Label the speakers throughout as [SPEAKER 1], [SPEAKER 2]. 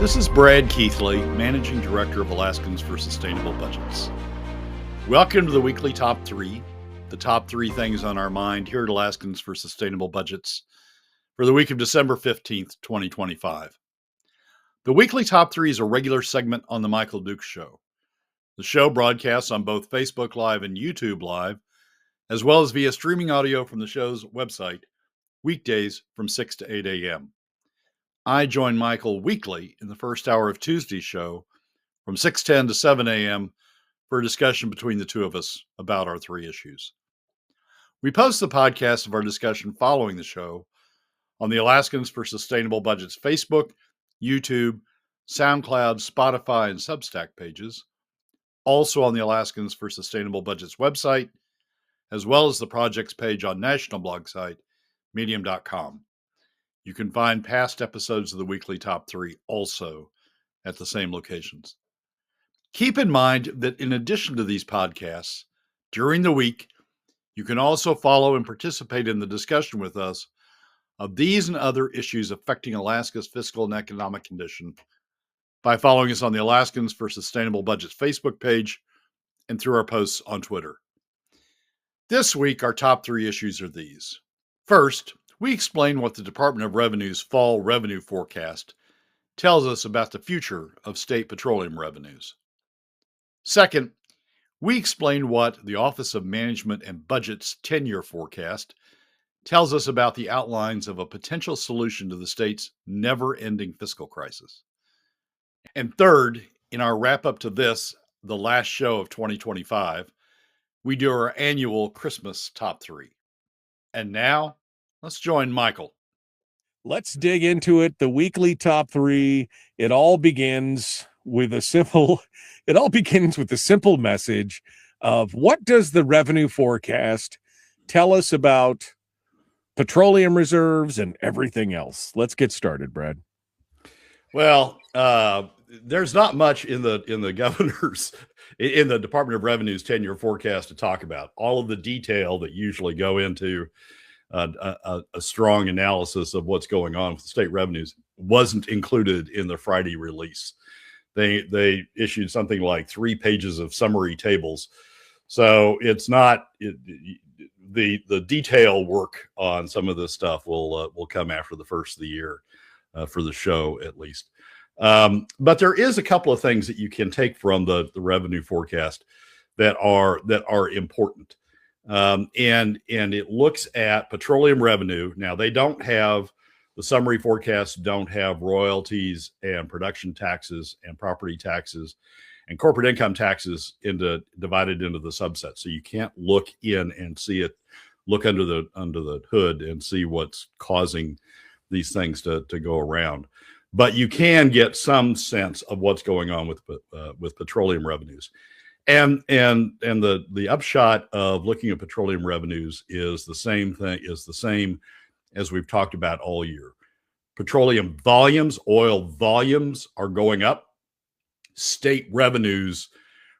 [SPEAKER 1] This is Brad Keithley, Managing Director of Alaskans for Sustainable Budgets. Welcome to the weekly Top 3, the top 3 things on our mind here at Alaskans for Sustainable Budgets for the week of December 15th, 2025. The weekly Top 3 is a regular segment on The Michael Dukes Show. The show broadcasts on both Facebook Live and YouTube Live, as well as via streaming audio from the show's website, weekdays from 6 to 8 a.m. I join Michael weekly in the first hour of Tuesday's show from 6:10 to 7 a.m. for a discussion between the two of us about our 3 issues. We post the podcast of our discussion following the show on the Alaskans for Sustainable Budgets Facebook, YouTube, SoundCloud, Spotify, and Substack pages, also on the Alaskans for Sustainable Budgets website, as well as the project's page on national blog site, medium.com. You can find past episodes of the weekly Top 3 also at the same locations. Keep in mind that in addition to these podcasts, during the week, you can also follow and participate in the discussion with us of these and other issues affecting Alaska's fiscal and economic condition by following us on the Alaskans for Sustainable Budgets Facebook page and through our posts on Twitter. This week, our top 3 issues are these. First, we explain what the Department of Revenue's fall revenue forecast tells us about the future of state petroleum revenues. Second, we explain what the Office of Management and Budget's 10-year forecast tells us about the outlines of a potential solution to the state's never-ending fiscal crisis. And third, in our wrap-up to this, the last show of 2025, we do our annual Christmas Top 3. And now, let's join Michael.
[SPEAKER 2] Let's dig into it. The weekly Top 3. It all begins with a simple message of what does the revenue forecast tell us about petroleum reserves and everything else? Let's get started, Brad.
[SPEAKER 1] Well, there's not much in the governor's in the Department of Revenue's 10-year forecast to talk about. All of the detail that usually go into a strong analysis of what's going on with the state revenues wasn't included in the Friday release. They issued something like 3 pages of summary tables, so it's not the detail work on some of this stuff will come after the first of the year for the show at least. But there is a couple of things that you can take from the revenue forecast that are important. And it looks at petroleum revenue. Now, they don't have, the summary forecasts don't have royalties and production taxes and property taxes and corporate income taxes divided into the subsets. So you can't look in and see it, look under the hood and see what's causing these things to go around. But you can get some sense of what's going on with petroleum revenues. And the upshot of looking at petroleum revenues is the same as we've talked about all year. Petroleum volumes, oil volumes are going up. State revenues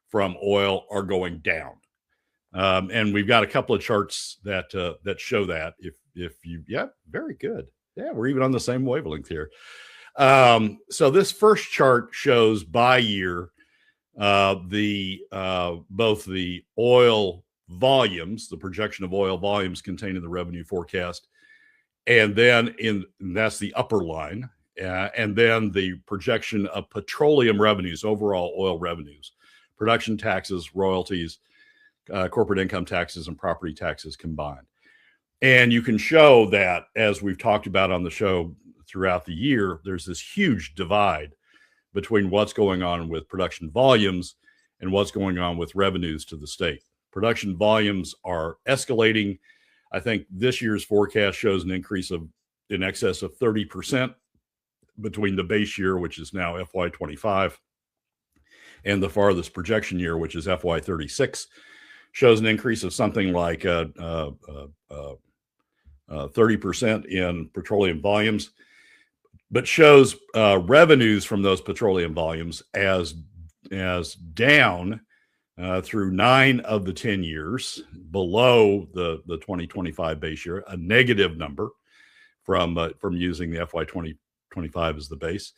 [SPEAKER 1] from oil are going down. And we've got a couple of charts that show that. Very good. Yeah, we're even on the same wavelength here. So this first chart shows by year both the oil volumes, the projection of oil volumes contained in the revenue forecast, and then that's the upper line, and then the projection of petroleum revenues, overall oil revenues, production taxes, royalties, corporate income taxes, and property taxes combined. And you can show that, as we've talked about on the show throughout the year, there's this huge divide between what's going on with production volumes and what's going on with revenues to the state. Production volumes are escalating. I think this year's forecast shows an increase in excess of 30% between the base year, which is now FY25, and the farthest projection year, which is FY36, shows an increase of something like 30% in petroleum volumes, but shows revenues from those petroleum volumes as down through 9 of the 10 years, below the 2025 base year, a negative number from using the FY2025 as the base.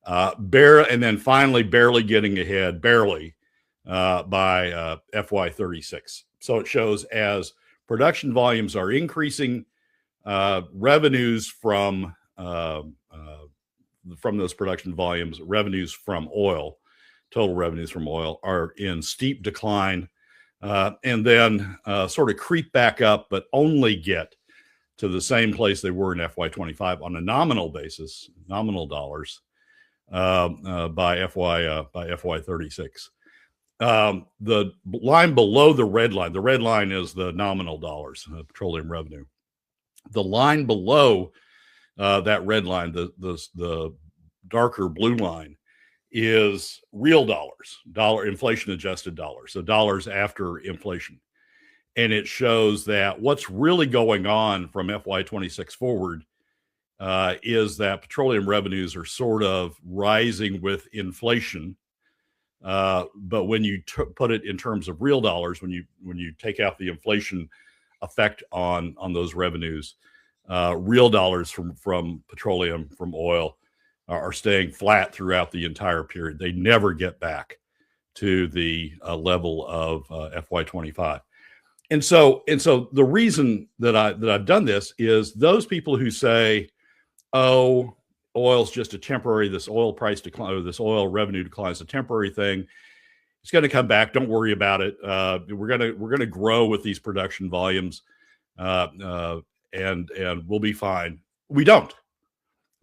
[SPEAKER 1] And then finally barely getting ahead, barely, by FY36. So it shows as production volumes are increasing, revenues from those production volumes, revenues from oil, total revenues from oil are in steep decline, and then sort of creep back up, but only get to the same place they were in FY25 on a nominal basis, nominal dollars, by FY36. The line below the red line is the nominal dollars, petroleum revenue. The line below that red line, the darker blue line, is real dollars, inflation adjusted dollars, so dollars after inflation. And it shows that what's really going on from FY26 forward is that petroleum revenues are sort of rising with inflation. But when you put it in terms of real dollars, when you take out the inflation effect on those revenues, real dollars from petroleum, from oil, are staying flat throughout the entire period. They never get back to the level of FY25. And so the reason that I've done this is those people who say, oh, oil's just a temporary, this oil price decline, or this oil revenue decline is a temporary thing. It's going to come back. Don't worry about it. We're going to grow with these production volumes, and we'll be fine. We don't.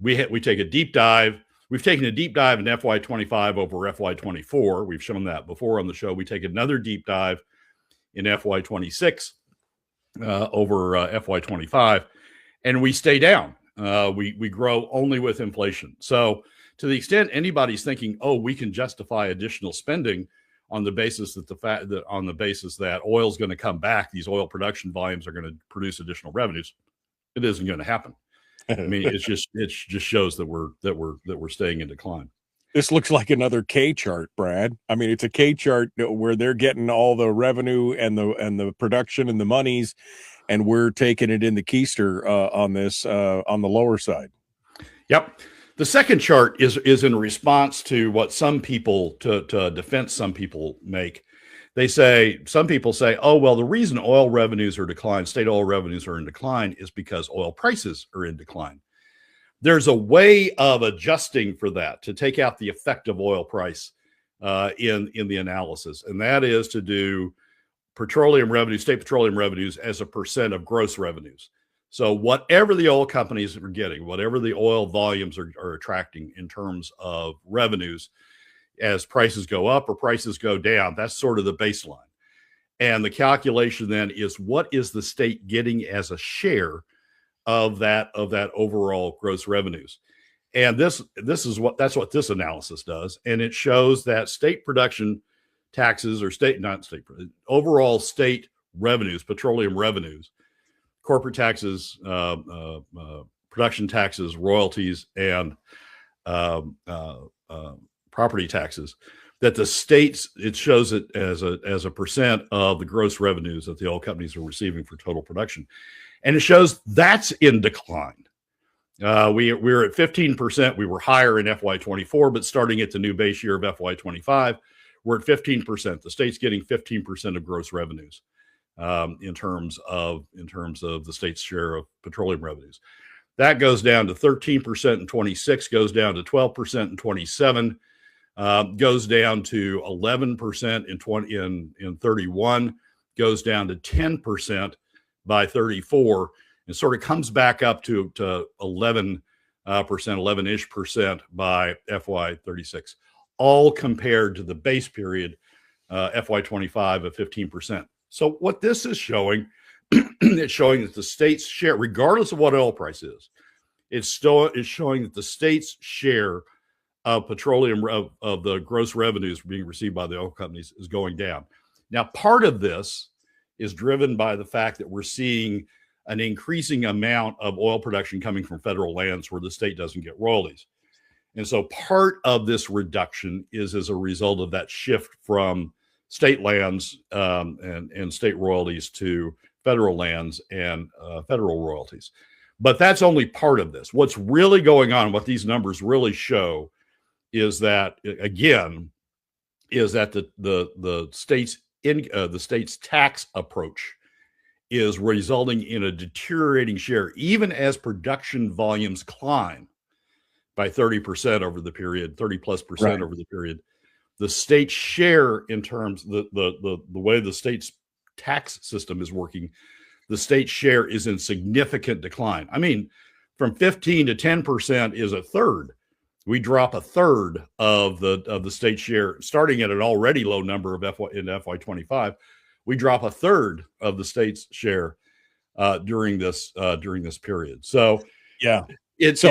[SPEAKER 1] We take a deep dive. We've taken a deep dive in FY25 over FY24. We've shown that before on the show. We take another deep dive in FY26 over FY25, and we stay down. We grow only with inflation. So to the extent anybody's thinking, oh, we can justify additional spending on the basis that oil's going to come back, these oil production volumes are going to produce additional revenues, it isn't going to happen. I mean, it just shows that we're staying in decline.
[SPEAKER 2] This looks like another K chart, Brad. I mean, it's a K chart where they're getting all the revenue and the production and the monies, and we're taking it in the keister on this on the lower side.
[SPEAKER 1] Yep. The second chart is in response to what some people, to defense some people make. Some people say, oh, well, the reason oil revenues are declined, state oil revenues are in decline, is because oil prices are in decline. There's a way of adjusting for that to take out the effect of oil price in the analysis, and that is to do petroleum revenues, state petroleum revenues, as a percent of gross revenues. So whatever the oil companies are getting, whatever the oil volumes are attracting in terms of revenues, as prices go up or prices go down, that's sort of the baseline. And the calculation then is, what is the state getting as a share of that overall gross revenues? And that's what this analysis does. And it shows that state production taxes, or overall state revenues, petroleum revenues, corporate taxes, production taxes, royalties, and property taxes, that the states, it shows it as a percent of the gross revenues that the oil companies are receiving for total production. And it shows that's in decline. We're at 15%. We were higher in FY24, but starting at the new base year of FY25, we're at 15%. The state's getting 15% of gross revenues in terms of the state's share of petroleum revenues. That goes down to 13% in 26, goes down to 12% in 27, goes down to 11% in 31, goes down to 10% by 34, and sort of comes back up to 11%, 11-ish percent by FY36, all compared to the base period, FY25 of 15%. So what this is showing, it's showing that the state's share, regardless of what oil price is, it's showing that the state's share of petroleum, of the gross revenues being received by the oil companies, is going down. Now, part of this is driven by the fact that we're seeing an increasing amount of oil production coming from federal lands where the state doesn't get royalties. And so part of this reduction is as a result of that shift from state lands and state royalties to federal lands and federal royalties. But that's only part of this. What's really going on, what these numbers really show, is that, again, is that the state's tax approach is resulting in a deteriorating share, even as production volumes climb by 30% over the period, 30+% over the period. The state share, in terms the way the state's tax system is working, the state share is in significant decline. I mean, from 15 to 10% is a third. We drop a third of the state share, starting at an already low number of FY25. We drop a third of the state's share during this period. So
[SPEAKER 2] yeah,
[SPEAKER 1] these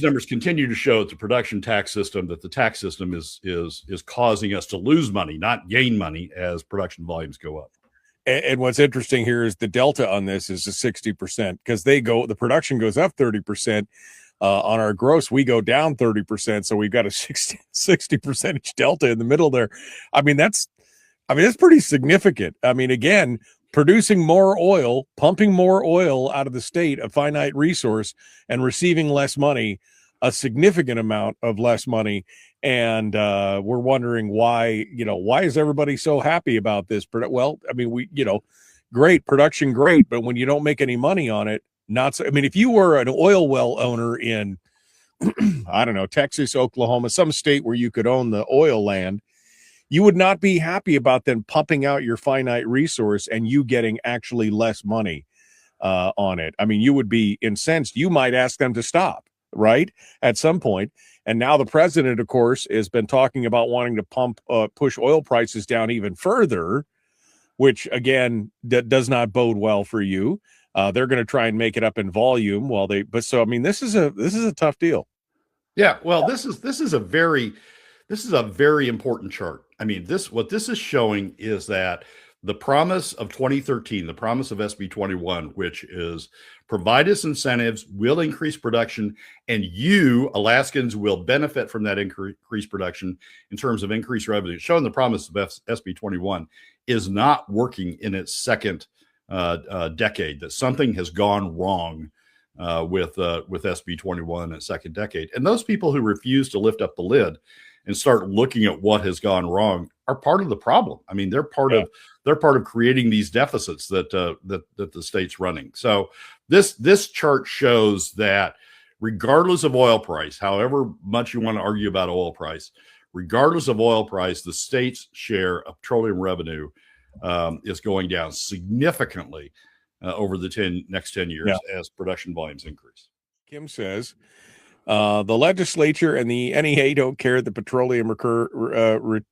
[SPEAKER 1] numbers continue to show that the production tax system, that the tax system is causing us to lose money, not gain money, as production volumes go up.
[SPEAKER 2] And what's interesting here is the delta on this is a 60%, because the production goes up 30%. On our gross, we go down 30%. So we've got a 60% delta in the middle there. I mean, that's pretty significant. I mean, again, producing more oil, pumping more oil out of the state, a finite resource, and receiving less money, a significant amount of less money. And we're wondering why is everybody so happy about this? Well, I mean, great production, great. But when you don't make any money on it, not so. I mean, if you were an oil well owner in, I don't know, Texas, Oklahoma, some state where you could own the oil land, you would not be happy about them pumping out your finite resource and you getting actually less money on it. I mean, you would be incensed. You might ask them to stop, right, at some point. And now the president, of course, has been talking about wanting to push oil prices down even further, which, again, does not bode well for you. They're going to try and make it up in volume so I mean, this is a tough deal.
[SPEAKER 1] Yeah, well, this is a very important chart. I mean, what this is showing is that the promise of 2013, the promise of SB 21, which is provide us incentives, will increase production, and you, Alaskans, will benefit from that increased production in terms of increased revenue. Showing the promise of SB 21 is not working in its second decade, that something has gone wrong with SB 21 in its second decade. And those people who refuse to lift up the lid and start looking at what has gone wrong are part of the problem. I mean, they're part of creating these deficits that the state's running. So this chart shows that regardless of oil price, however much you want to argue about oil price, regardless of oil price, the state's share of petroleum revenue is going down significantly over the next 10 years as production volumes increase.
[SPEAKER 2] Kim says the legislature and the NEA don't care that petroleum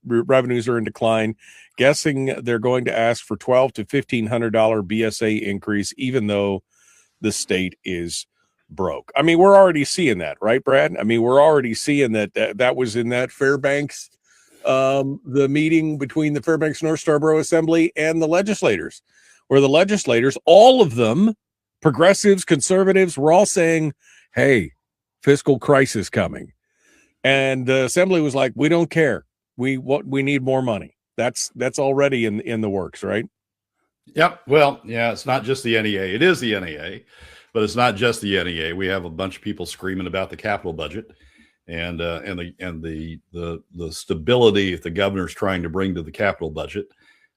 [SPEAKER 2] revenues are in decline. Guessing they're going to ask for $1,200 to $1,500 BSA increase, even though the state is broke. I mean, we're already seeing that, right, Brad? I mean, we're already seeing that was in that Fairbanks, the meeting between the Fairbanks North Starborough Assembly and the legislators, where the legislators, all of them, progressives, conservatives, were all saying, hey, fiscal crisis coming. And the assembly was like, we don't care. We need more money. That's already in the works, right?
[SPEAKER 1] Yep. Well, yeah, it's not just the NEA. It is the NEA, but it's not just the NEA. We have a bunch of people screaming about the capital budget and the stability that the governor's trying to bring to the capital budget,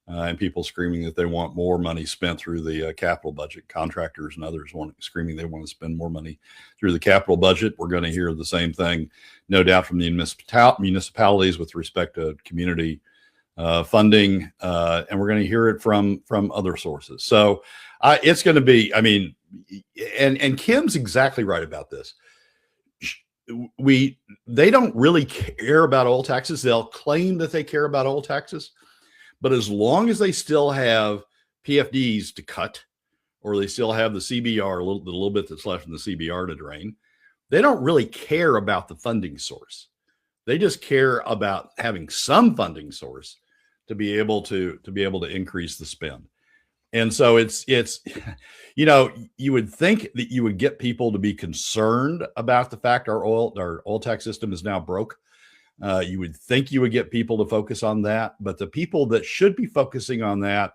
[SPEAKER 1] and people screaming that they want more money spent through the capital budget. Contractors and others screaming they want to spend more money through the capital budget. We're going to hear the same thing, no doubt, from the municipalities with respect to community funding, and we're going to hear it from other sources. So it's going to be, I mean, and Kim's exactly right about this. They don't really care about oil taxes. They'll claim that they care about oil taxes, but as long as they still have PFDs to cut, or they still have the CBR, the little bit that's left in the CBR to drain, they don't really care about the funding source. They just care about having some funding source to be able to increase the spend. And so it's you would think that you would get people to be concerned about the fact our oil tax system is now broke. You would think you would get people to focus on that, but the people that should be focusing on that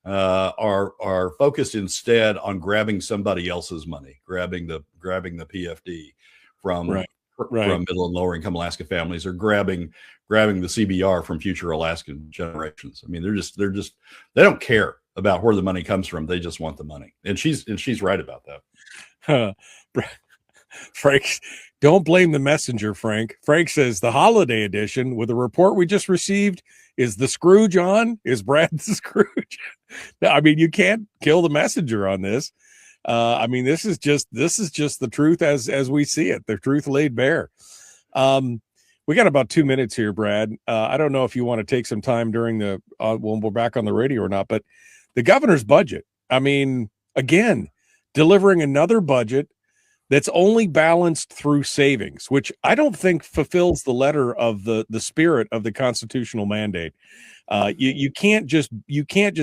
[SPEAKER 1] are focused instead on grabbing somebody else's money, grabbing the PFD from
[SPEAKER 2] Right.
[SPEAKER 1] from middle and lower income Alaska families are grabbing the CBR from future Alaskan generations. I mean, they don't care about where the money comes from. They just want the money. And she's right about that.
[SPEAKER 2] Frank, don't blame the messenger, Frank. Frank says the holiday edition with a report we just received is the Scrooge on? Is Brad the Scrooge? No, I mean, you can't kill the messenger on this. I mean, this is just the truth as we see it, the truth laid bare. We got about 2 minutes here, Brad. I don't know if you want to take some time during the when we're back on the radio or not, but the governor's budget. I mean, again, delivering another budget that's only balanced through savings, which I don't think fulfills the letter of the spirit of the constitutional mandate. You can't just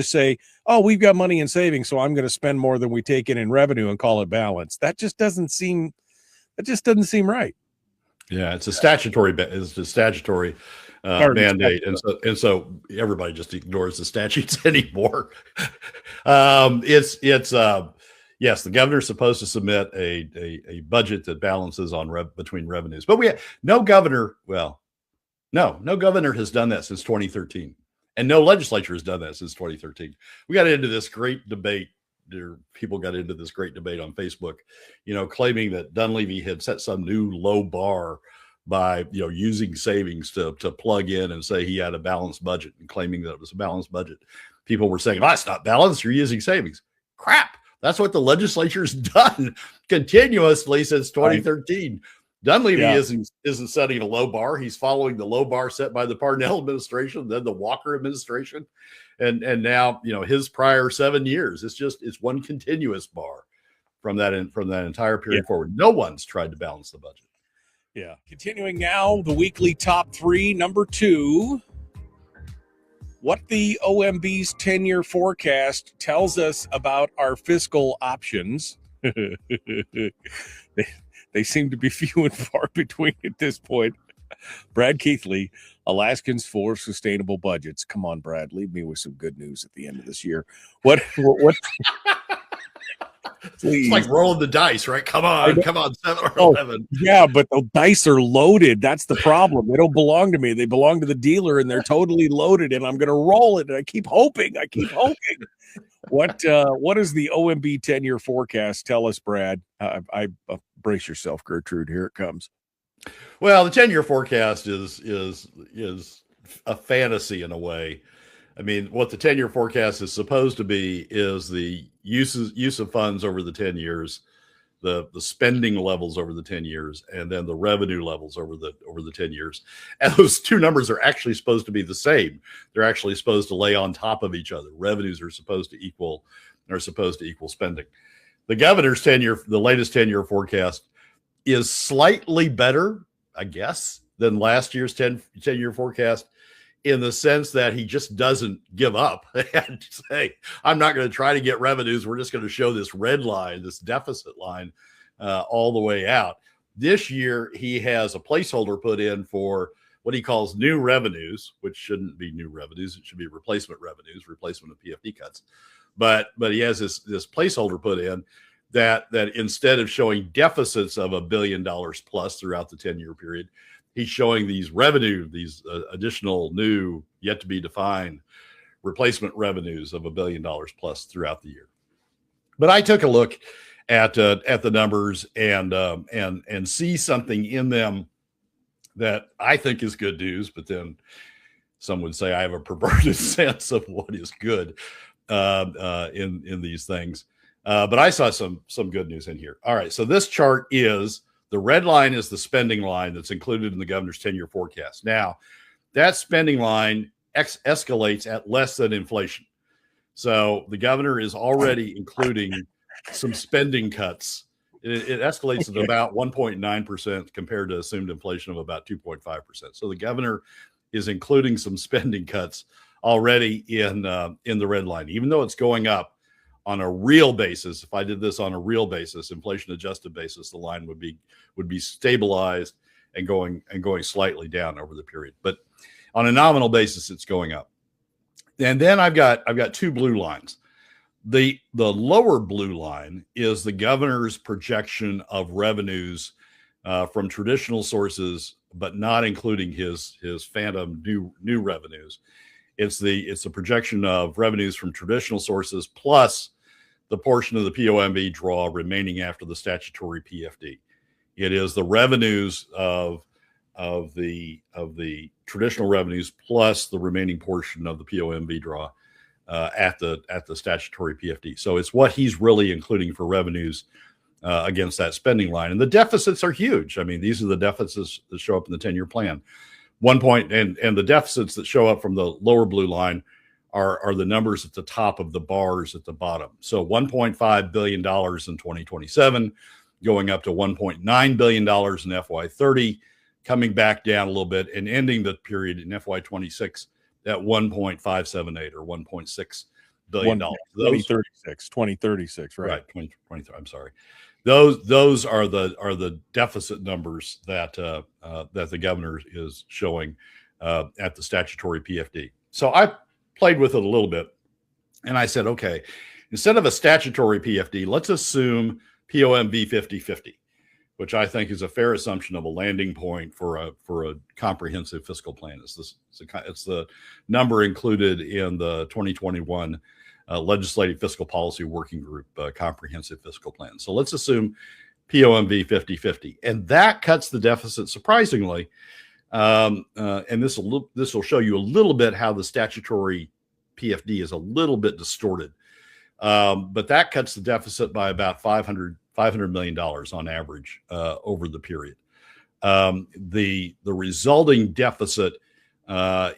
[SPEAKER 2] say, oh, we've got money in savings, so I'm going to spend more than we take in revenue and call it balanced. That just doesn't seem right.
[SPEAKER 1] Yeah, it's a statutory mandate, and so everybody just ignores the statutes anymore. Yes, the governor's supposed to submit a budget that balances on between revenues, but no governor has done that since 2013, and no legislature has done that since 2013. We got into this great debate. People got into this great debate on Facebook, claiming that Dunleavy had set some new low bar by using savings to plug in and say he had a balanced budget, and claiming that it was a balanced budget. People were saying, it's not balanced, you're using savings. Crap. That's what the legislature's done continuously since 2013. Right. Dunleavy isn't setting a low bar. He's following the low bar set by the Parnell administration, then the Walker administration, and now his prior 7 years. It's one continuous bar from that entire period forward. No one's tried to balance the budget.
[SPEAKER 2] Yeah. Continuing now, the weekly top three. Number 2. What the OMB's 10-year forecast tells us about our fiscal options. They seem to be few and far between at this point. Brad Keithley, Alaskans for sustainable budgets. Come on, Brad, leave me with some good news at the end of this year. What
[SPEAKER 1] It's like rolling the dice, right? Come on, 7 or 11.
[SPEAKER 2] Yeah, but the dice are loaded. That's the problem. They don't belong to me. They belong to the dealer, and they're totally loaded, and I'm going to roll it, and I keep hoping. What does the OMB 10-year forecast tell us, Brad? I brace yourself, Gertrude. Here it comes.
[SPEAKER 1] Well, the 10-year forecast is a fantasy in a way. I mean, what the 10-year forecast is supposed to be is the use of funds over the 10 years, the spending levels over the 10 years, and then the revenue levels over the 10 years. And those two numbers are actually supposed to be the same. They're actually supposed to lay on top of each other. Revenues are supposed to equal spending. The governor's the latest 10-year forecast is slightly better, I guess, than last year's 10-year forecast, in the sense that he just doesn't give up and say, I'm not going to try to get revenues. We're just going to show this red line, this deficit line, all the way out. This year, he has a placeholder put in for what he calls new revenues, which shouldn't be new revenues. It should be replacement revenues, replacement of PFD cuts. But he has this placeholder put in that instead of showing deficits of $1 billion plus throughout the 10-year period, he's showing these additional new, yet to be defined replacement revenues of $1 billion plus throughout the year. But I took a look at the numbers and see something in them that I think is good news. But then some would say I have a perverted sense of what is good in these things. But I saw some good news in here. All right, so this chart is. The red line is the spending line that's included in the governor's 10-year forecast. Now, that spending line escalates at less than inflation. So the governor is already including some spending cuts. It escalates at about 1.9% compared to assumed inflation of about 2.5%. So the governor is including some spending cuts already in the red line, even though it's going up. On a real basis, if I did this on a real basis, inflation adjusted basis, the line would be stabilized and going slightly down over the period. But on a nominal basis, it's going up. And then I've got two blue lines. The lower blue line is the governor's projection of revenues from traditional sources, but not including his phantom new revenues. It's the projection of revenues from traditional sources plus the portion of the POMV draw remaining after the statutory PFD. It is the revenues of the traditional revenues plus the remaining portion of the POMV draw at the statutory PFD. So it's what he's really including for revenues against that spending line. And the deficits are huge. I mean, these are the deficits that show up in the 10-year plan. And the deficits that show up from the lower blue line are the numbers at the top of the bars at the bottom. So $1.5 billion in 2027, going up to $1.9 billion in FY30, coming back down a little bit and ending the period in FY26 at 1.578 or $1.6 billion.
[SPEAKER 2] 2036, right?
[SPEAKER 1] Right, 2023. I'm sorry. Those are the deficit numbers that the governor is showing at the statutory PFD. So I played with it a little bit, and I said, okay, instead of a statutory PFD, let's assume POMV 50/50, which I think is a fair assumption of a landing point for a comprehensive fiscal plan. It's the number included in the 2021 Legislative Fiscal Policy Working Group comprehensive fiscal plan. So let's assume POMV 50/50, and that cuts the deficit surprisingly. And this will show you a little bit how the statutory PFD is a little bit distorted, but that cuts the deficit by about $500 million on average over the period. The resulting deficit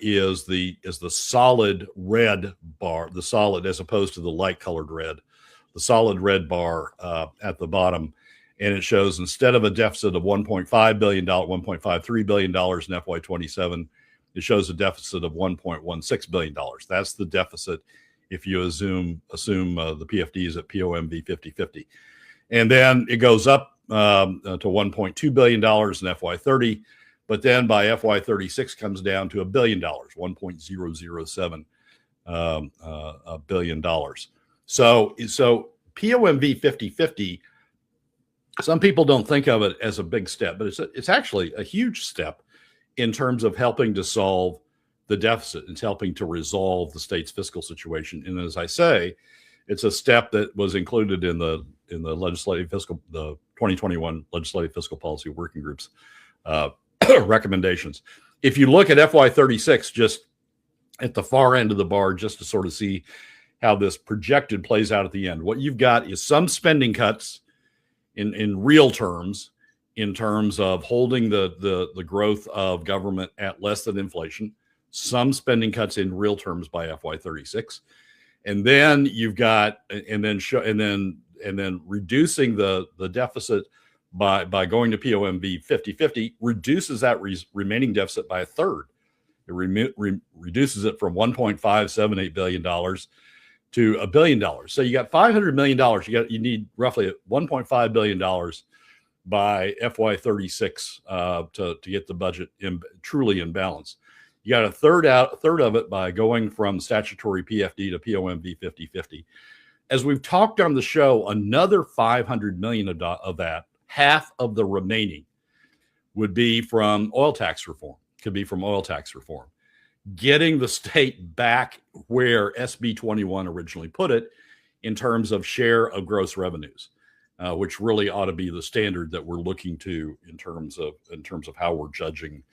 [SPEAKER 1] is the solid red bar, the solid as opposed to the light colored red, the solid red bar at the bottom. And it shows instead of a deficit of $1.5 billion, $1.53 billion in FY27, it shows a deficit of $1.16 billion. That's the deficit if you assume the PFDs at POMV 50/50. And then it goes up to $1.2 billion in FY30, but then by FY36 comes down to $1 billion, $1.007 billion. So POMV 50/50, some people don't think of it as a big step, but it's actually a huge step in terms of helping to solve the deficit. It's helping to resolve the state's fiscal situation. And as I say, it's a step that was included in the the 2021 Legislative Fiscal Policy Working Group's recommendations. If you look at FY36, just at the far end of the bar, just to sort of see how this projected plays out at the end, what you've got is some spending cuts in real terms, in terms of holding the growth of government at less than inflation, some spending cuts in real terms by FY36. And then you've got, and then reducing the deficit by going to POMV 50/50 reduces that remaining deficit by a third. It reduces it from $1.578 billion to $1 billion. So you got $500 million. You need roughly $1.5 billion by FY36 to get the budget truly in balance. You got a third of it by going from statutory PFD to POMV 50/50. As we've talked on the show, another $500 million of that, half of the remaining, would be from oil tax reform. Could be from oil tax reform, getting the state back where SB 21 originally put it in terms of share of gross revenues, which really ought to be the standard that we're looking to in terms of how we're judging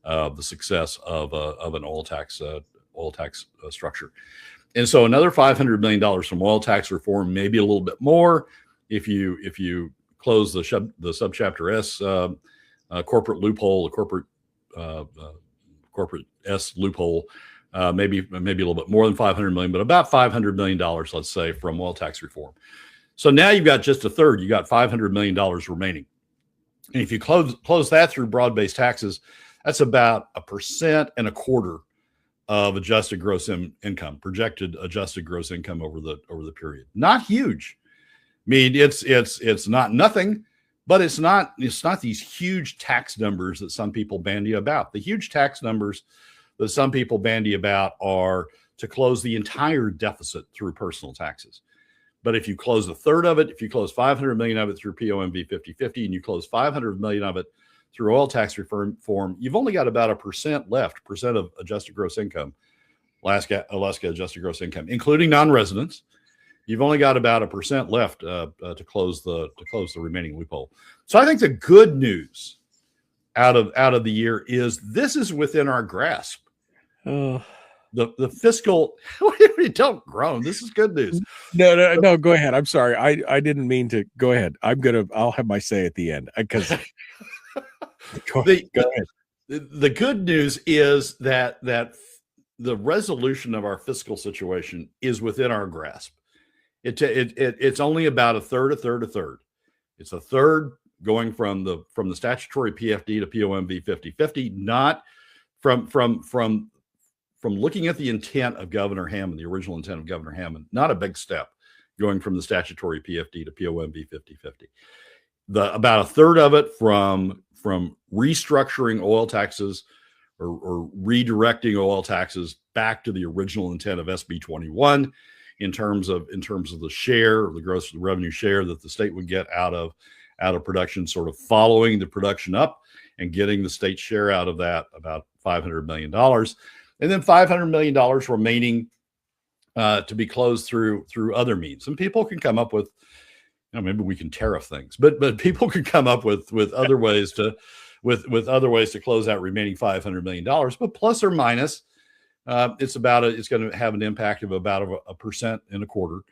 [SPEAKER 1] the success of an oil tax structure. And so another $500 million from oil tax reform, maybe a little bit more if you close the subchapter S corporate loophole, the corporate S loophole, maybe a little bit more than 500 million, but about $500 million, let's say, from oil tax reform. So now you've got just a third. You got $500 million remaining. And if you close that through broad-based taxes, that's about 1.25% of adjusted gross income, projected adjusted gross income over the period. Not huge. I mean, it's not nothing, but it's not these huge tax numbers that some people bandy about. The huge tax numbers that some people bandy about are to close the entire deficit through personal taxes. But if you close a third of it, if you close 500 million of it through POMV 50/50, and you close 500 million of it through oil tax reform, you've only got about 1% left, percent of adjusted gross income, Alaska adjusted gross income, including non-residents. You've only got about 1% left to close the remaining loophole. So I think the good news out of the year is this is within our grasp. The fiscal, don't groan. This is good news.
[SPEAKER 2] No, go ahead. I'm sorry. I didn't mean to. Go ahead. I'll have my say at the end because go ahead.
[SPEAKER 1] The good news is that the resolution of our fiscal situation is within our grasp. It's only about a third. It's a third going from the statutory PFD to POMV 50/50, not from looking at the intent of Governor Hammond, the original intent of Governor Hammond, not a big step going from the statutory PFD to POMV 50/50. About a third of it from restructuring oil taxes or redirecting oil taxes back to the original intent of SB 21 in terms of the share, the gross revenue share that the state would get out of production, sort of following the production up and getting the state share out of that, about $500 million. And then $500 million remaining to be closed through other means. And people can come up with, maybe we can tariff things, but people can come up with other ways to close out remaining $500 million. But plus or minus, it's going to have an impact of about 1.25%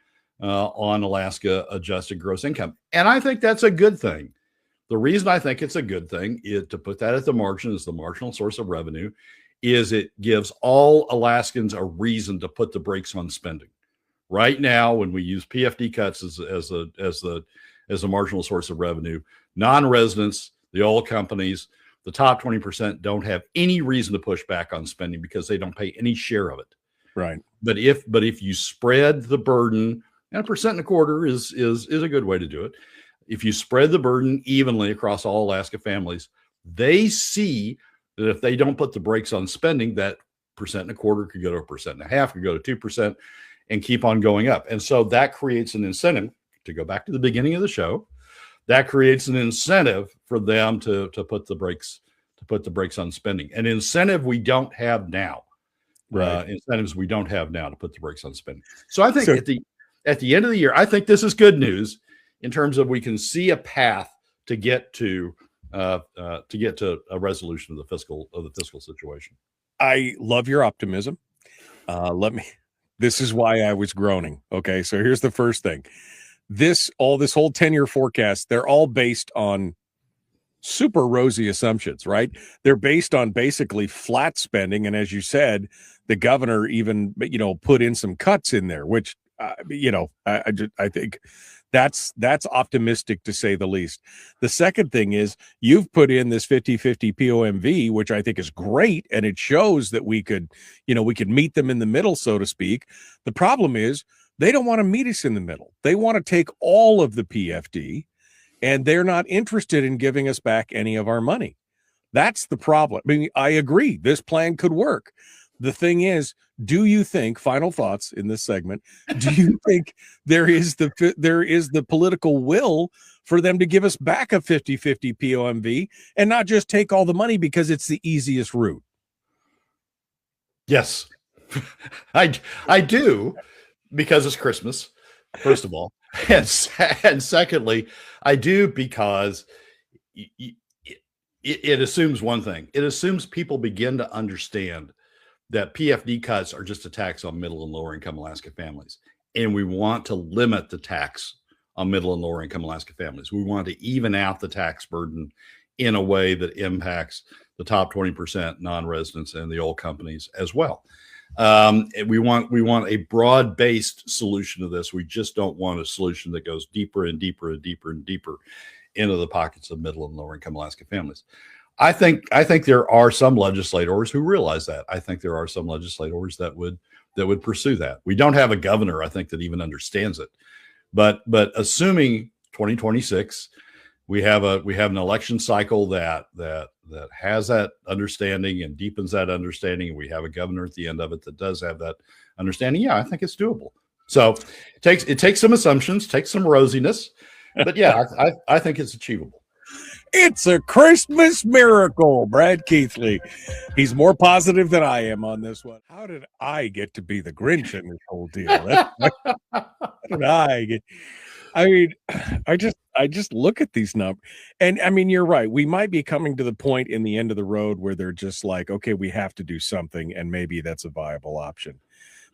[SPEAKER 1] on Alaska adjusted gross income. And I think that's a good thing. The reason I think it's a good thing is to put that at the margin as the marginal source of revenue is it gives all Alaskans a reason to put the brakes on spending. Right now, when we use PFD cuts as a marginal source of revenue, non-residents, the oil companies, the top 20% don't have any reason to push back on spending because they don't pay any share of it.
[SPEAKER 2] Right.
[SPEAKER 1] But if you spread the burden, and 1.25% is a good way to do it. If you spread the burden evenly across all Alaska families, they see that if they don't put the brakes on spending, that 1.25% could go to 1.5%, could go to 2%, and keep on going up. And so that creates an incentive, to go back to the beginning of the show, that creates an incentive for them to put the brakes on spending. An incentive we don't have now.
[SPEAKER 2] Right.
[SPEAKER 1] Incentives we don't have now to put the brakes on spending. So I think at the end of the year, I think this is good news in terms of we can see a path to get to a resolution of the fiscal situation.
[SPEAKER 2] I love your optimism. This is why I was groaning. Okay, so here's the first thing. This whole 10-year forecast, they're all based on super rosy assumptions, right? They're based on basically flat spending, and as you said, the governor even put in some cuts in there, which I think that's optimistic to say the least. The second thing is you've put in this 50/50 POMV, which I think is great, and it shows that we could meet them in the middle, so to speak. The problem is they don't want to meet us in the middle. They want to take all of the PFD, and they're not interested in giving us back any of our money. That's the problem. I mean, I agree. This plan could work. The thing is, do you think, final thoughts in this segment, do you think there is the political will for them to give us back a 50/50 POMV and not just take all the money because it's the easiest route?
[SPEAKER 1] Yes, I do, because it's Christmas, first of all. And secondly, I do because it assumes one thing. It assumes people begin to understand that PFD cuts are just a tax on middle and lower income Alaska families. And we want to limit the tax on middle and lower income Alaska families. We want to even out the tax burden in a way that impacts the top 20% non-residents and the oil companies as well. We want a broad-based solution to this. We just don't want a solution that goes deeper and deeper and deeper and deeper into the pockets of middle and lower income Alaska families. I think there are some legislators who realize that. I think there are some legislators that would pursue that. We don't have a governor, I think, that even understands it. But assuming 2026, we have an election cycle that has that understanding and deepens that understanding, and we have a governor at the end of it that does have that understanding. Yeah, I think it's doable. So it takes some assumptions, takes some rosiness, but yeah, I think it's achievable.
[SPEAKER 2] It's a Christmas miracle, Brad Keithley. He's more positive than I am on this one. How did I get to be the Grinch in this whole deal? How did I get? I mean, I just look at these numbers, and I mean, you're right. We might be coming to the point in the end of the road where they're just like, okay, we have to do something, and maybe that's a viable option.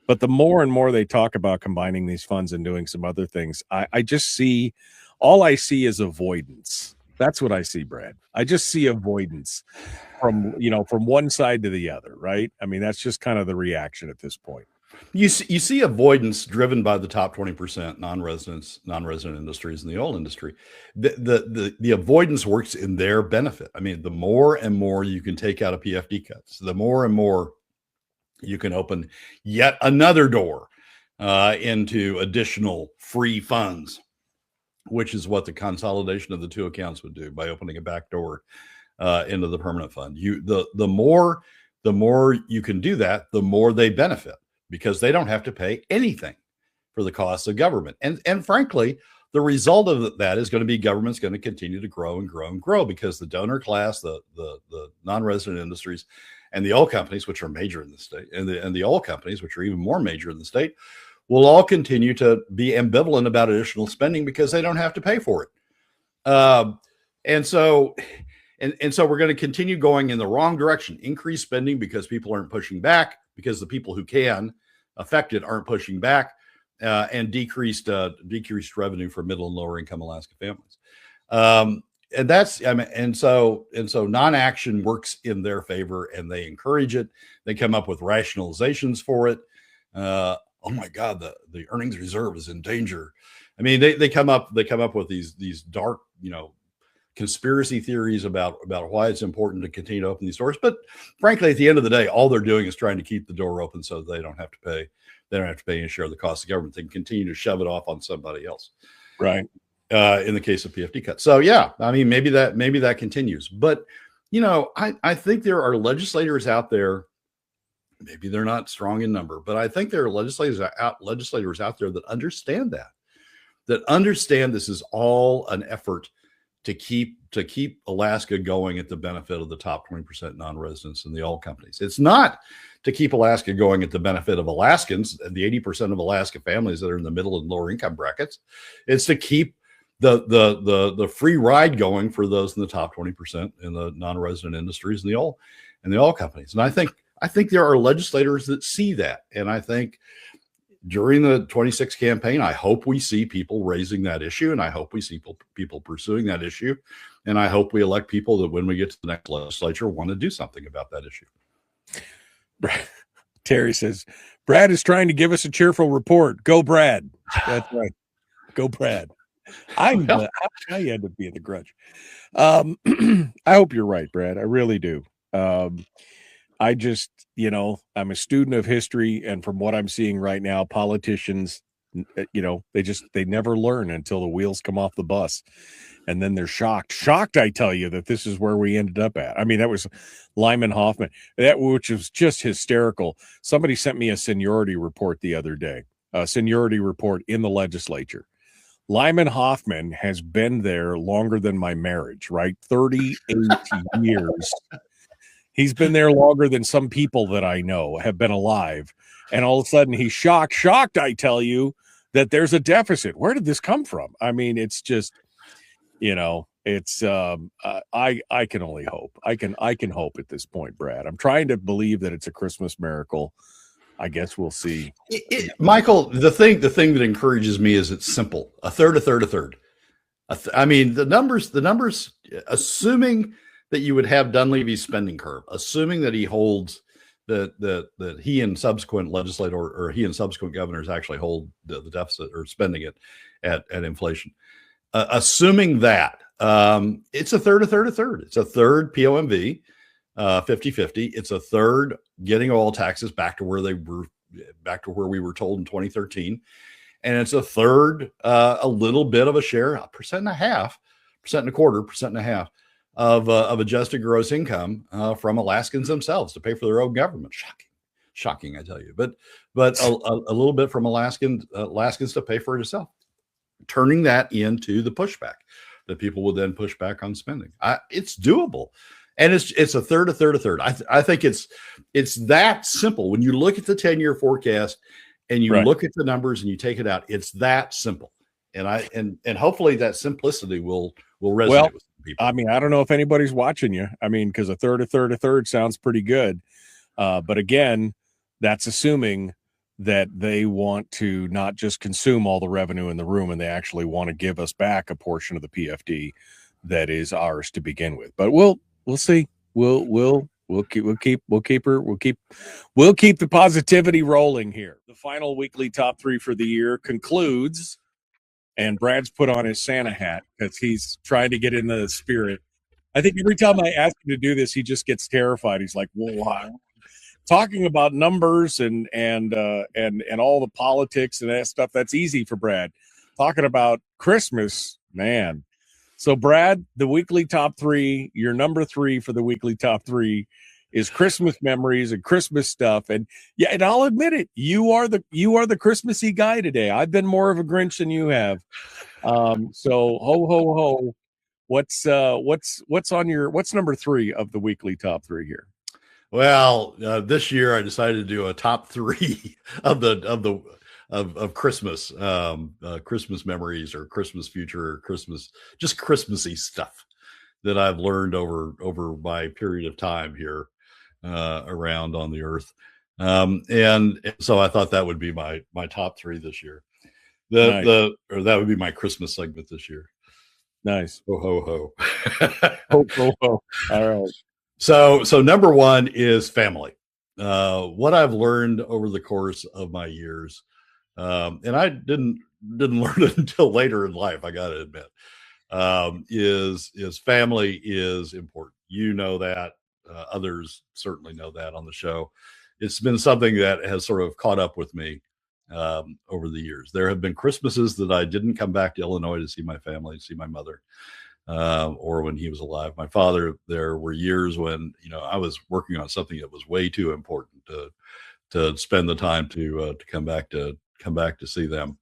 [SPEAKER 2] But the more and more they talk about combining these funds and doing some other things, I just see, all I see is avoidance. That's what I see, Brad. I just see avoidance from one side to the other, right? I mean, that's just kind of the reaction at this point.
[SPEAKER 1] You see avoidance driven by the top 20% non-resident industries in the oil industry. The avoidance works in their benefit. I mean, the more and more you can take out of PFD cuts, the more and more you can open yet another door into additional free funds, which is what the consolidation of the two accounts would do by opening a back door into the permanent fund. The more you can do that, the more they benefit, because they don't have to pay anything for the costs of government. And frankly, the result of that is going to be government's going to continue to grow and grow and grow, because the donor class, the non-resident industries, and the oil companies, which are major in the state, and the oil companies, which are even more major in the state, will all continue to be ambivalent about additional spending because they don't have to pay for it. And so we're going to continue going in the wrong direction. Increased spending because people aren't pushing back, because the people who can affect it aren't pushing back, and decreased revenue for middle and lower income Alaska families. And that's, I mean, and so non-action works in their favor, and they encourage it. They come up with rationalizations for it. Oh my God, the earnings reserve is in danger. I mean, they come up with these dark, conspiracy theories about why it's important to continue to open these doors. But frankly, at the end of the day, all they're doing is trying to keep the door open so they don't have to pay. They don't have to pay any share of the cost of government. They can continue to shove it off on somebody else.
[SPEAKER 2] Right.
[SPEAKER 1] In the case of PFD cuts. So yeah, I mean, maybe that continues. But I think there are legislators out there. Maybe they're not strong in number, but I think there are legislators out there that understand this is all an effort to keep Alaska going at the benefit of the top 20% non-residents and the oil companies. It's not to keep Alaska going at the benefit of Alaskans, the 80% of Alaska families that are in the middle and lower income brackets. It's to keep the free ride going for those in the top 20% in the non-resident industries and the oil companies. And I think there are legislators that see that. And I think during the 26 campaign, I hope we see people raising that issue, and I hope we see people pursuing that issue. And I hope we elect people that when we get to the next legislature want to do something about that issue.
[SPEAKER 2] Terry says, Brad is trying to give us a cheerful report. Go, Brad. That's right. Go, Brad. I end up being the Grudge. I hope you're right, Brad. I really do. I just, I'm a student of history, and from what I'm seeing right now, politicians, they never learn until the wheels come off the bus, and then they're shocked. I tell you that this is where we ended up at. I mean, that was Lyman Hoffman, which was just hysterical. Somebody sent me a seniority report the other day, a seniority report in the legislature. Lyman Hoffman has been there longer than my marriage, right? 38 years. He's been there longer than some people that I know have been alive. And all of a sudden he's shocked, I tell you, that there's a deficit. Where did this come from? I mean, it's just, it's I can only hope. I can hope at this point, Brad. I'm trying to believe that it's a Christmas miracle. I guess we'll see.
[SPEAKER 1] Michael, the thing that encourages me is it's simple. A third. I mean, the numbers, assuming that you would have Dunleavy's spending curve, assuming that he holds that he and subsequent legislator or he and subsequent governors actually hold the deficit or spending it at inflation. Assuming that, it's a third. It's a third POMV, 50-50. It's a third getting oil taxes back to where we were told in 2013. And it's a third, a little bit of a share, 1.5%, 1.25% of adjusted gross income from Alaskans themselves to pay for their own government. Shocking, I tell you. But a little bit from Alaskans to pay for it itself, turning that into the pushback that people would then push back on spending. It's doable, and it's a third, a third, a third. I think it's that simple. When you look at the 10-year forecast and you look at the numbers and you take it out, it's that simple. And hopefully that simplicity will resonate with people.
[SPEAKER 2] I mean, I don't know if anybody's watching you. I mean, because a third, a third, a third sounds pretty good. But again, that's assuming that they want to not just consume all the revenue in the room, and they actually want to give us back a portion of the PFD that is ours to begin with. But we'll see. We'll keep the positivity rolling here. The final weekly top three for the year concludes, and Brad's put on his Santa hat because he's trying to get into the spirit. I think every time I ask him to do this, he just gets terrified. He's like, "Well, why?" Talking about numbers and all the politics and that stuff, that's easy for Brad. Talking about Christmas, man. So, Brad, the weekly top three, your number three for the weekly top three is Christmas memories and Christmas stuff. And yeah, and I'll admit it, you are the Christmassy guy today. I've been more of a Grinch than you have. So ho ho ho. What's number three of the weekly top three here?
[SPEAKER 1] Well, this year I decided to do a top three of Christmas, Christmas memories or Christmas future or just Christmassy stuff that I've learned over my period of time here around on the earth. And so I thought that would be my top three this year. That would be my Christmas segment this year.
[SPEAKER 2] Nice.
[SPEAKER 1] Ho ho ho.
[SPEAKER 2] Ho ho ho. All right.
[SPEAKER 1] So number one is family. What I've learned over the course of my years, and I didn't learn it until later in life, I got to admit, is family is important. You know that. Others certainly know that on the show. It's been something that has sort of caught up with me over the years. There have been Christmases that I didn't come back to Illinois to see my family, see my mother. Or when he was alive. My father, there were years when, I was working on something that was way too important to spend the time to come back to see them.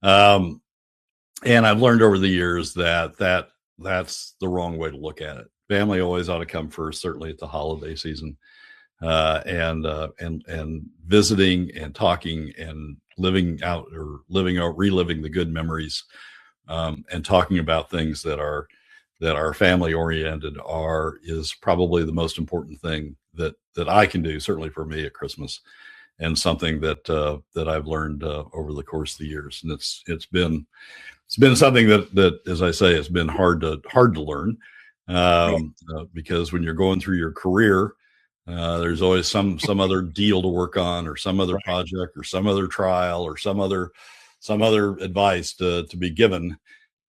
[SPEAKER 1] And I've learned over the years that's the wrong way to look at it. Family always ought to come first, certainly at the holiday season, and visiting and talking and reliving the good memories, and talking about things that are family oriented is probably the most important thing that I can do, certainly for me at Christmas, and something that I've learned over the course of the years. And it's been something that, as I say, it's been hard to learn, because when you're going through your career, there's always some other deal to work on, or some other project, or some other trial, or some other advice to be given.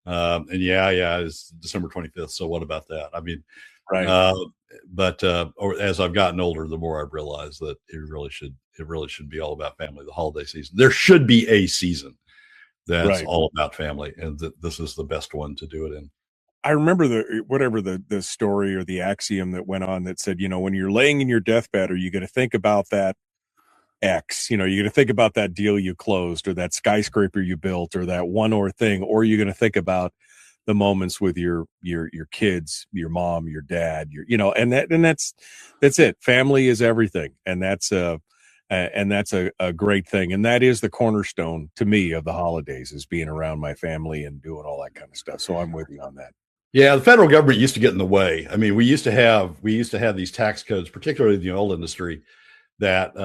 [SPEAKER 1] And it's December 25th. So what about that? I mean, but as I've gotten older, the more I've realized that it really should be all about family. The holiday season, there should be a season that's all about family, and this is the best one to do it in.
[SPEAKER 2] I remember the story or the axiom that went on that said, when you're laying in your deathbed, are you going to think about that X, you're going to think about that deal you closed, or that skyscraper you built, or that one or thing, or you're going to think about the moments with your kids, your mom, your dad, and that's it. Family is everything. And that's a great thing. And that is the cornerstone to me of the holidays, is being around my family and doing all that kind of stuff. So I'm with you on that.
[SPEAKER 1] Yeah, the federal government used to get in the way. I mean, we used to have these tax codes, particularly in the oil industry, that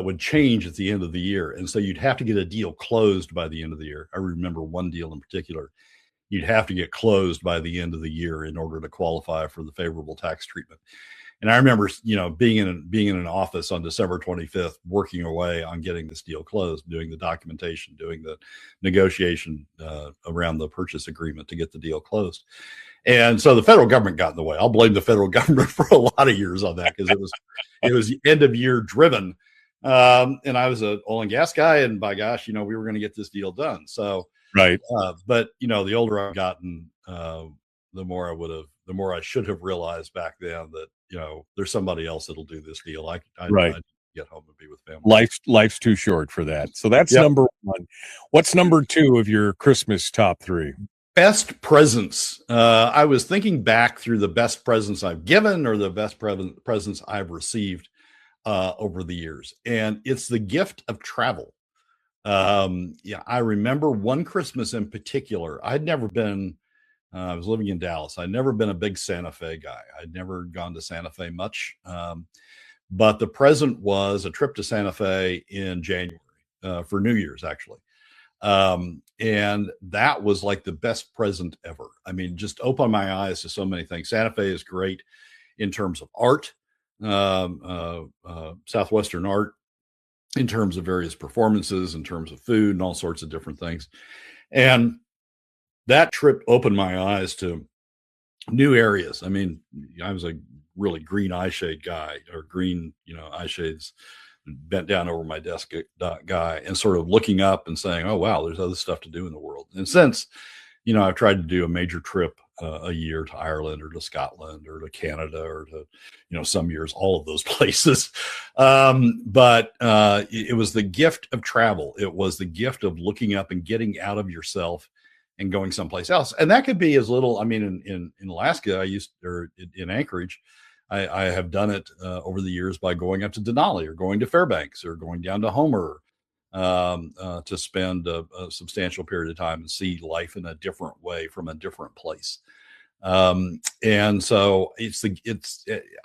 [SPEAKER 1] would change at the end of the year. And so you'd have to get a deal closed by the end of the year. I remember one deal in particular. You'd have to get closed by the end of the year in order to qualify for the favorable tax treatment. And I remember, being in an office on December 25th, working away on getting this deal closed, doing the documentation, doing the negotiation around the purchase agreement to get the deal closed. And so the federal government got in the way. I'll blame the federal government for a lot of years on that, because it was end of year driven. And I was an oil and gas guy, and by gosh, we were going to get this deal done. So, but the older I've gotten, the more I should have realized back then that, there's somebody else that'll do this deal. I get home and be with family.
[SPEAKER 2] Life's too short for that. So that's
[SPEAKER 1] Yep.
[SPEAKER 2] number one. What's number two of your Christmas top three?
[SPEAKER 1] Best presents. I was thinking back through the best presents I've given or the best presents I've received over the years, and it's the gift of travel. Yeah, I remember one Christmas in particular. I'd never been. I was living in Dallas. I'd never been a big Santa Fe guy. I'd never gone to Santa Fe much. But the present was a trip to Santa Fe in January for New Year's, actually. And that was like the best present ever. I mean, just opened my eyes to so many things. Santa Fe is great in terms of art, Southwestern art, in terms of various performances, in terms of food, and all sorts of different things. And that trip opened my eyes to new areas. I mean, I was a really green eye shade guy, or green, eye shades bent down over my desk guy, and sort of looking up and saying, oh, wow, there's other stuff to do in the world. And since, I've tried to do a major trip a year to Ireland or to Scotland or to Canada or to, some years, all of those places. But it was the gift of travel. It was the gift of looking up and getting out of yourself and going someplace else. And that could be as little, I mean, in Alaska, or in Anchorage, I have done it over the years by going up to Denali or going to Fairbanks or going down to Homer to spend a substantial period of time and see life in a different way from a different place. And so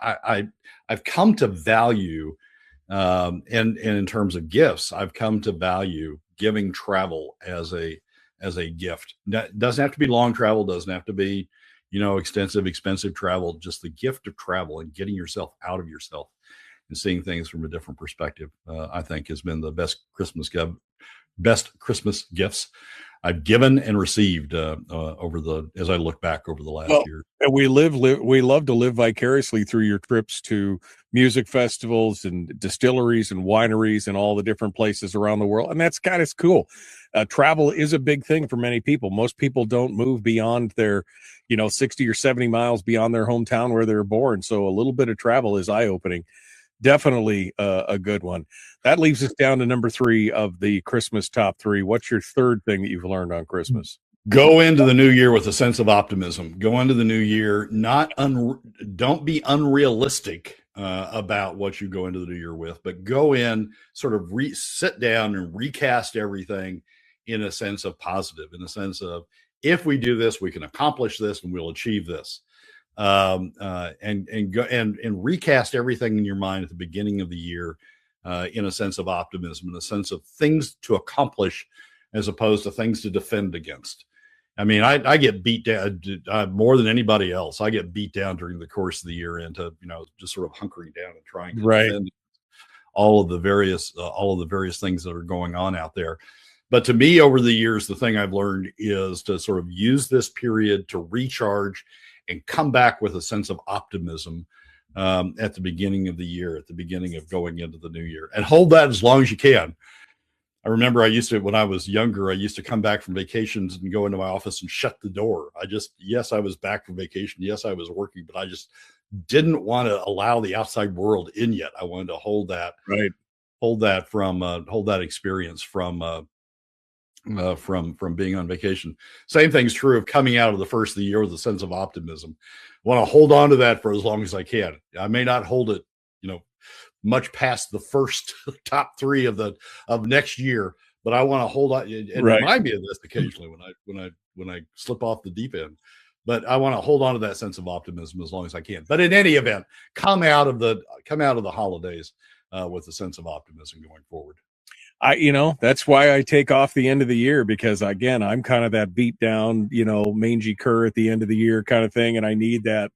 [SPEAKER 1] I've come to value, and in terms of gifts, I've come to value giving travel as a gift. That doesn't have to be long travel, doesn't have to be, expensive travel, just the gift of travel and getting yourself out of yourself and seeing things from a different perspective, I think has been the best Christmas gifts I've given and received as I look back over the last year.
[SPEAKER 2] And we love to live vicariously through your trips to music festivals and distilleries and wineries and all the different places around the world. And that's kind of cool. Travel is a big thing for many people. Most people don't move beyond their, 60 or 70 miles beyond their hometown where they're born. So a little bit of travel is eye-opening. Definitely a good one. That leaves us down to number three of the Christmas top three. What's your third thing that you've learned on Christmas?
[SPEAKER 1] Go into the new year with a sense of optimism. Go into the new year, don't be unrealistic about what you go into the new year with, but go in, sort of sit down and recast everything in a sense of positive, in a sense of, if we do this, we can accomplish this and we'll achieve this. And go and recast everything in your mind at the beginning of the year in a sense of optimism, in a sense of things to accomplish as opposed to things to defend against. I mean, I get beat down more than anybody else. I get beat down during the course of the year into, just sort of hunkering down and trying to defend all of the various things that are going on out there. But to me, over the years, the thing I've learned is to sort of use this period to recharge and come back with a sense of optimism at the beginning of the year, at the beginning of going into the new year, and hold that as long as you can. I remember when I was younger, I used to come back from vacations and go into my office and shut the door. Yes, I was back from vacation. Yes, I was working, but I just didn't want to allow the outside world in yet. I wanted to hold that experience from being on vacation. Same thing's true of coming out of the first of the year with a sense of optimism. I want to hold on to that for as long as I can. I may not hold it, much past the first top three of next year, but I want to hold on and remind me of this occasionally when I slip off the deep end. But I want to hold on to that sense of optimism as long as I can. But in any event, come out of the holidays with a sense of optimism going forward.
[SPEAKER 2] That's why I take off the end of the year, because again, I'm kind of that beat down, mangy cur at the end of the year kind of thing. And I need that.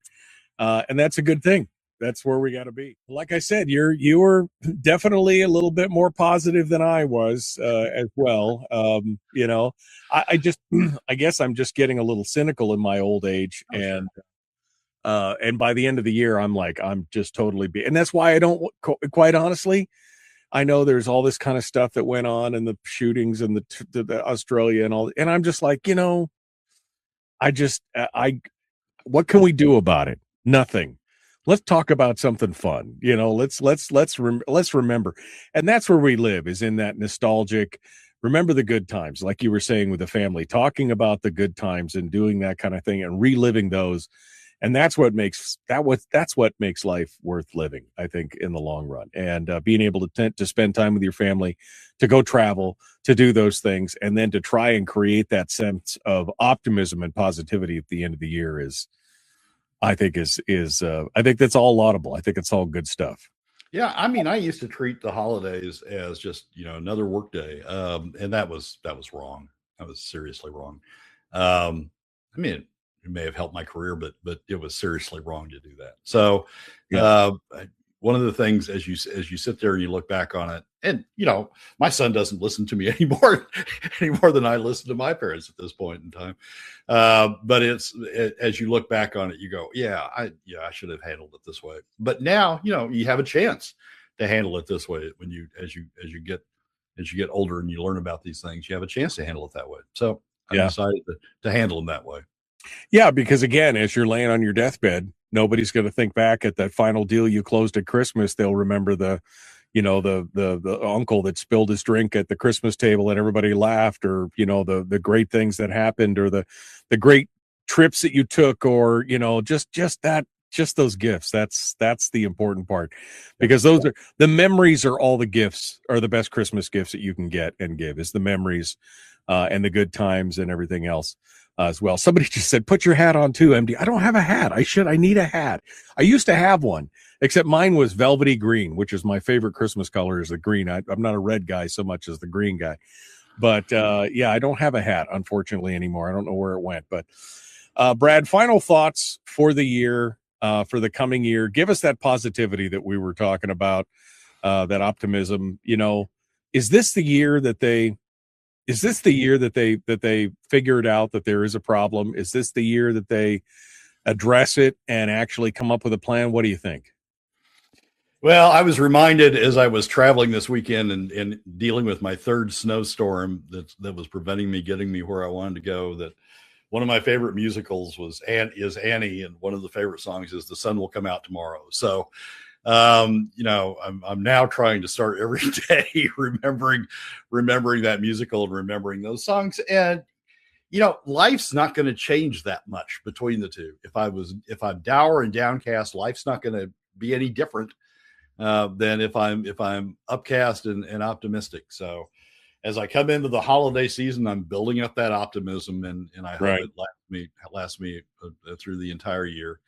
[SPEAKER 2] And that's a good thing. That's where we got to be. Like I said, you were definitely a little bit more positive than I was as well. I guess I'm just getting a little cynical in my old age. And by the end of the year, I'm just totally and that's why I don't, quite honestly, I know there's all this kind of stuff that went on and the shootings and the Australia and all, and I'm just like, what can we do about it? Nothing. let's talk about something fun. Let's remember. And that's where we live, is in that nostalgic, remember the good times, like you were saying with the family, talking about the good times and doing that kind of thing and reliving those. And that's what makes life worth living, I think, in the long run. And being able to spend time with your family, to go travel, to do those things, and then to try and create that sense of optimism and positivity at the end of the year is, I think, I think that's all laudable. I think it's all good stuff.
[SPEAKER 1] Yeah, I mean, I used to treat the holidays as just another work day, and that was wrong. That was seriously wrong. I mean, it may have helped my career, but it was seriously wrong to do that. So,
[SPEAKER 2] Yeah.
[SPEAKER 1] one of the things, as you sit there and you look back on it, and my son doesn't listen to me anymore any more than I listen to my parents at this point in time. But as you look back on it, you go, I should have handled it this way. But now, you have a chance to handle it this way when as you get older and you learn about these things, you have a chance to handle it that way. So I've
[SPEAKER 2] Yeah.
[SPEAKER 1] decided to handle them that way.
[SPEAKER 2] Yeah, because again, as you're laying on your deathbed, nobody's going to think back at that final deal you closed at Christmas. They'll remember the uncle that spilled his drink at the Christmas table and everybody laughed, or the great things that happened, or the great trips that you took, or just those gifts. That's the important part, because those are the memories. Are all the gifts, are the best Christmas gifts that you can get and give, is the memories, and the good times and everything else. As well. Somebody just said, put your hat on too, MD. I don't have a hat. I need a hat. I used to have one, except mine was velvety green, which is my favorite Christmas color, is the green. I'm not a red guy so much as the green guy. But I don't have a hat, unfortunately, anymore. I don't know where it went. But Brad, final thoughts for the year, for the coming year. Give us that positivity that we were talking about, that optimism. Is this the year that they figured out that there is a problem? Is this the year that they address it and actually come up with a plan? What do you think?
[SPEAKER 1] Well, I was reminded as I was traveling this weekend and dealing with my third snowstorm that was preventing me getting me where I wanted to go, that one of my favorite musicals is Annie, and one of the favorite songs is "The Sun Will Come Out Tomorrow." So, I'm now trying to start every day remembering that musical and remembering those songs. And life's not going to change that much between the two. If I'm dour and downcast, life's not going to be any different than if I'm upcast and optimistic. So as I come into the holiday season, I'm building up that optimism, and I hope
[SPEAKER 2] Right.
[SPEAKER 1] it lasts me through the entire year,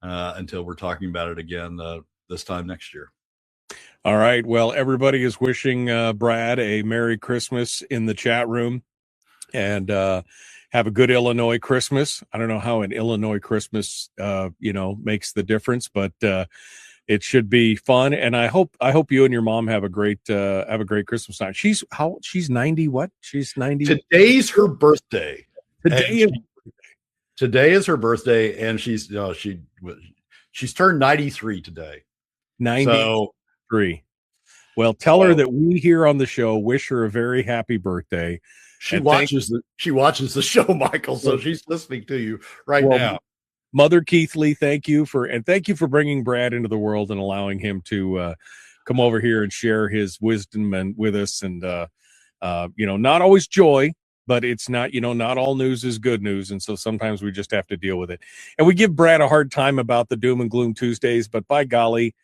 [SPEAKER 1] until we're talking about it again this time next year.
[SPEAKER 2] All right. Well, everybody is wishing Brad a Merry Christmas in the chat room, and have a good Illinois Christmas. I don't know how an Illinois Christmas, makes the difference, but it should be fun. And I hope you and your mom have a great Christmas time. She's 90. What? She's 90.
[SPEAKER 1] Today's her birthday.
[SPEAKER 2] Today is
[SPEAKER 1] Today is her birthday, and she's turned 93 today.
[SPEAKER 2] 93.
[SPEAKER 1] So,
[SPEAKER 2] Well, tell her that we here on the show wish her a very happy birthday.
[SPEAKER 1] she
[SPEAKER 2] And
[SPEAKER 1] watches the show, Michael. So she's listening to you right now.
[SPEAKER 2] Mother Keithley, thank you for bringing Brad into the world and allowing him to come over here and share his wisdom and with us. And not always joy, but it's not not all news is good news, and so sometimes we just have to deal with it. And we give Brad a hard time about the doom and gloom Tuesdays, but by golly,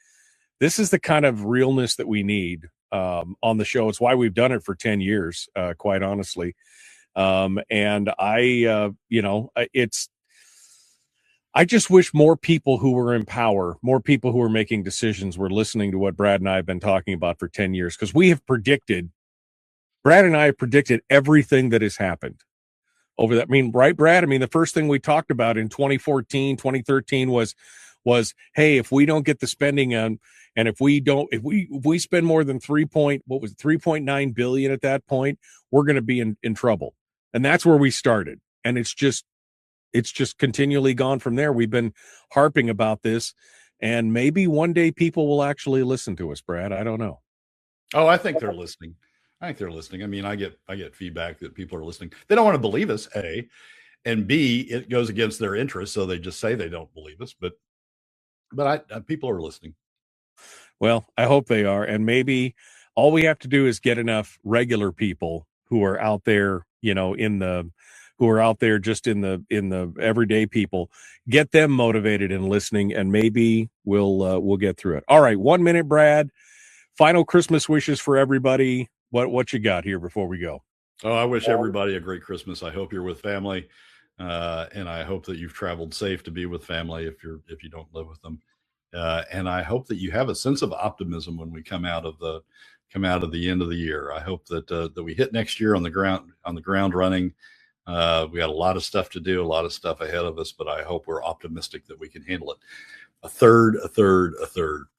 [SPEAKER 2] this is the kind of realness that we need on the show. It's why we've done it for 10 years, quite honestly. And I just wish more people who were in power, more people who were making decisions, were listening to what Brad and I have been talking about for 10 years, because Brad and I have predicted everything that has happened over that. I mean, right, Brad? I mean, the first thing we talked about in 2014, 2013 was, hey, if we don't get the spending on, and if we spend more than 3.9 billion at that point, we're going to be in trouble. And that's where we started. And it's just continually gone from there. We've been harping about this, and maybe one day people will actually listen to us, Brad. I don't know.
[SPEAKER 1] Oh, I think they're listening. I mean, I get feedback that people are listening. They don't want to believe us, A, and B, it goes against their interests, so they just say they don't believe us. But but people are listening.
[SPEAKER 2] Well, I hope they are. And maybe all we have to do is get enough regular people who are out there, who are out there just in the everyday people, get them motivated and listening, and maybe we'll get through it. All right, 1 minute, Brad. Final Christmas wishes for everybody. What you got here before we go?
[SPEAKER 1] Oh, I wish everybody a great Christmas. I hope you're with family, and I hope that you've traveled safe to be with family if you don't live with them. And I hope that you have a sense of optimism when we come out of the end of the year. I hope that we hit next year on the ground running. We got a lot of stuff to do, a lot of stuff ahead of us, but I hope we're optimistic that we can handle it. A third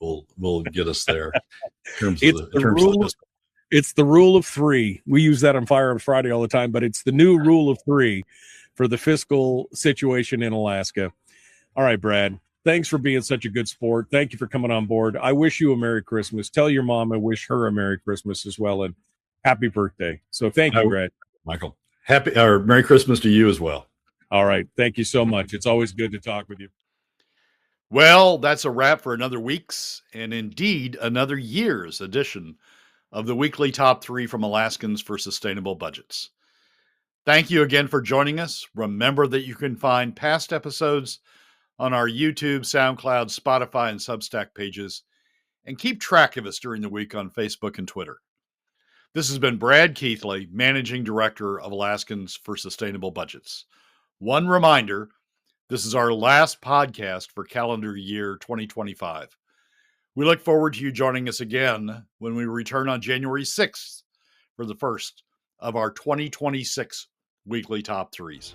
[SPEAKER 1] will get us there in terms of the
[SPEAKER 2] It's the rule of three. We use that on Fire on Friday all the time, but it's the new rule of three for the fiscal situation in Alaska. All right, Brad. Thanks for being such a good sport. Thank you for coming on board. I wish you a Merry Christmas. Tell your mom I wish her a Merry Christmas as well, and happy birthday. So thank you, Brad.
[SPEAKER 1] Michael. Merry Christmas to you as well.
[SPEAKER 2] All right. Thank you so much. It's always good to talk with you.
[SPEAKER 1] Well, that's a wrap for another week's and indeed another year's edition of the weekly top 3 from Alaskans for Sustainable Budgets. Thank you again for joining us. Remember that you can find past episodes on our YouTube, SoundCloud, Spotify, and Substack pages, and keep track of us during the week on Facebook and Twitter. This has been Brad Keithley, Managing Director of Alaskans for Sustainable Budgets. One reminder, this is our last podcast for calendar year 2025. We look forward to you joining us again when we return on January 6th for the first of our 2026 weekly top 3s.